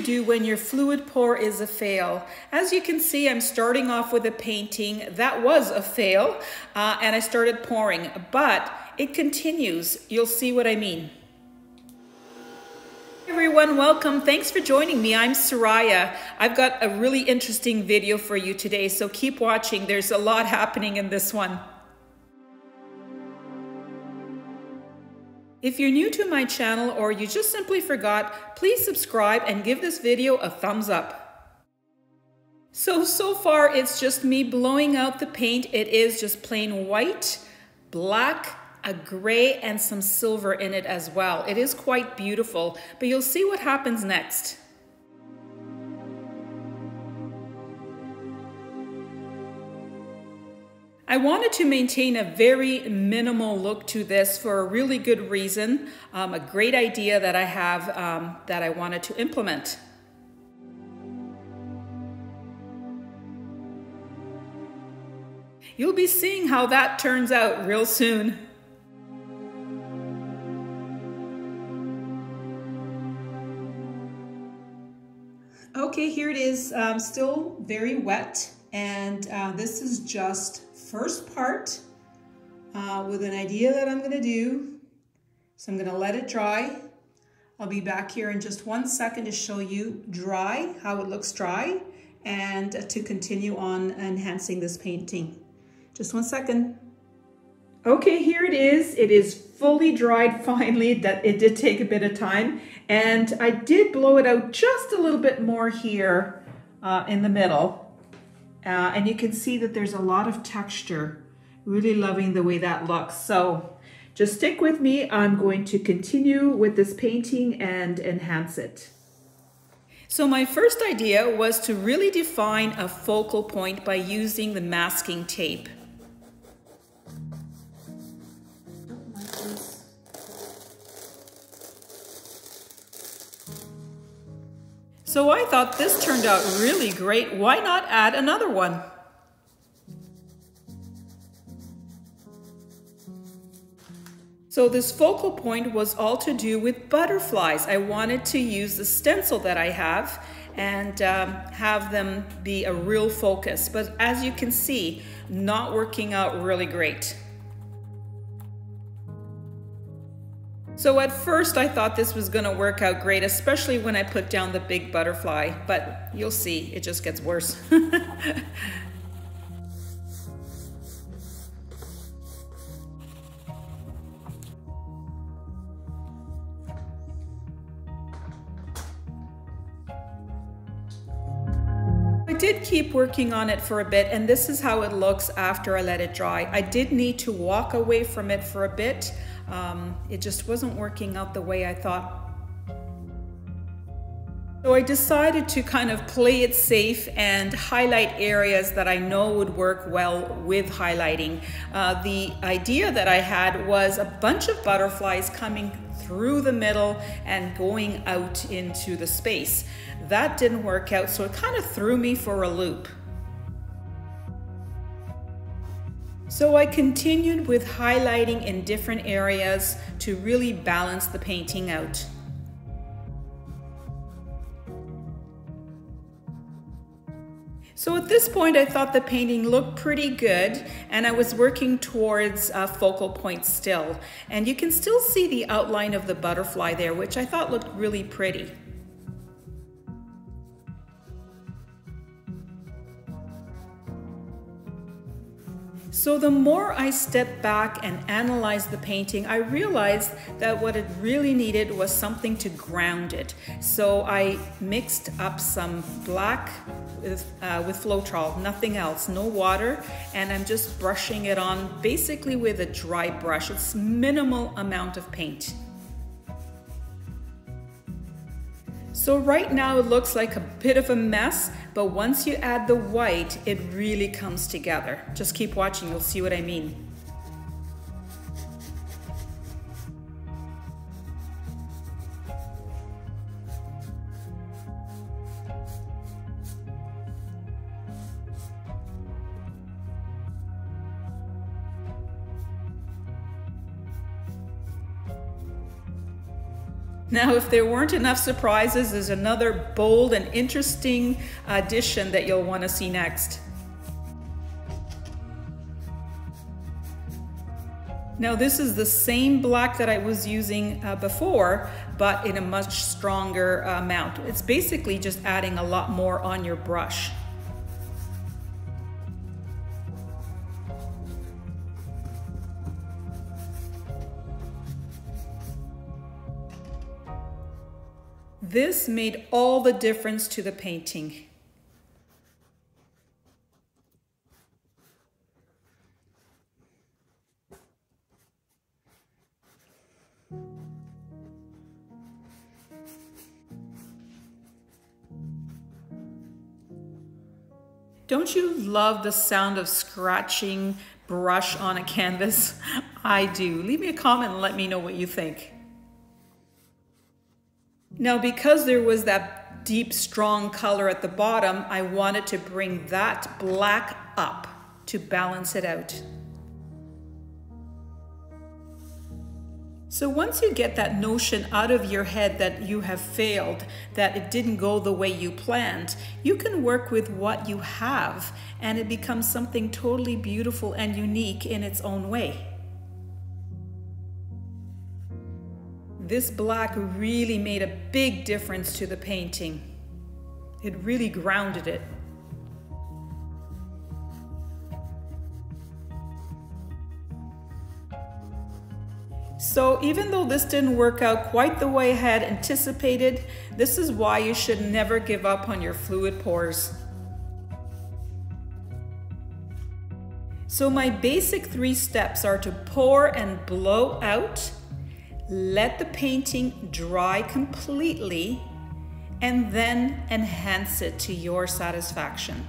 you do when your fluid pour is a fail? As you can see, I'm starting off with a painting. That was a fail, and I started pouring, but it continues. You'll see what I mean. Hey everyone, welcome. Thanks for joining me. I'm Soraya. I've got a really interesting video for you today, so keep watching. There's a lot happening in this one. If you're new to my channel or you just simply forgot, please subscribe and give this video a thumbs up. So far it's just me blowing out the paint. It is just plain white, black, a gray, and some silver in it as well. It is quite beautiful, but you'll see what happens next. I wanted to maintain a very minimal look to this for a really good reason, a great idea that I have that I wanted to implement. You'll be seeing how that turns out real soon. Okay, here it is, still very wet, and this is just first part with an idea that I'm going to do. So I'm going to let it dry. I'll be back here in just 1 second to show you dry, how it looks dry, and to continue on enhancing this painting. Just 1 second. Okay, here it is. It is fully dried finally. That it did take a bit of time, and I did blow it out just a little bit more here in the middle. And you can see that there's a lot of texture. Really loving the way that looks. So just stick with me. I'm going to continue with this painting and enhance it. So my first idea was to really define a focal point by using the masking tape. So I thought this turned out really great. Why not add another one? So this focal point was all to do with butterflies. I wanted to use the stencil that I have and have them be a real focus. But as you can see, not working out really great. So at first I thought this was going to work out great, especially when I put down the big butterfly, but you'll see, it just gets worse. I did keep working on it for a bit, and this is how it looks after I let it dry. I did need to walk away from it for a bit. It just wasn't working out the way I thought. So I decided to kind of play it safe and highlight areas that I know would work well with highlighting. The idea that I had was a bunch of butterflies coming through the middle and going out into the space. That didn't work out, so it kind of threw me for a loop. So I continued with highlighting in different areas to really balance the painting out. So at this point I thought the painting looked pretty good, and I was working towards a focal point still. And you can still see the outline of the butterfly there, which I thought looked really pretty. So the more I stepped back and analyzed the painting, I realized that what it really needed was something to ground it. So I mixed up some black with Floetrol, nothing else, no water, and I'm just brushing it on basically with a dry brush. It's minimal amount of paint. So right now it looks like a bit of a mess, but once you add the white, it really comes together. Just keep watching, you'll see what I mean. Now, if there weren't enough surprises, there's another bold and interesting addition that you'll want to see next. Now, this is the same black that I was using before, but in a much stronger amount. It's basically just adding a lot more on your brush. This made all the difference to the painting. Don't you love the sound of scratching brush on a canvas? I do. Leave me a comment and let me know what you think. Now, because there was that deep, strong color at the bottom, I wanted to bring that black up to balance it out. So once you get that notion out of your head that you have failed, that it didn't go the way you planned, you can work with what you have and it becomes something totally beautiful and unique in its own way. This black really made a big difference to the painting. It really grounded it. So even though this didn't work out quite the way I had anticipated, this is why you should never give up on your fluid pours. So my basic 3 steps are to pour and blow out, let the painting dry completely, and then enhance it to your satisfaction.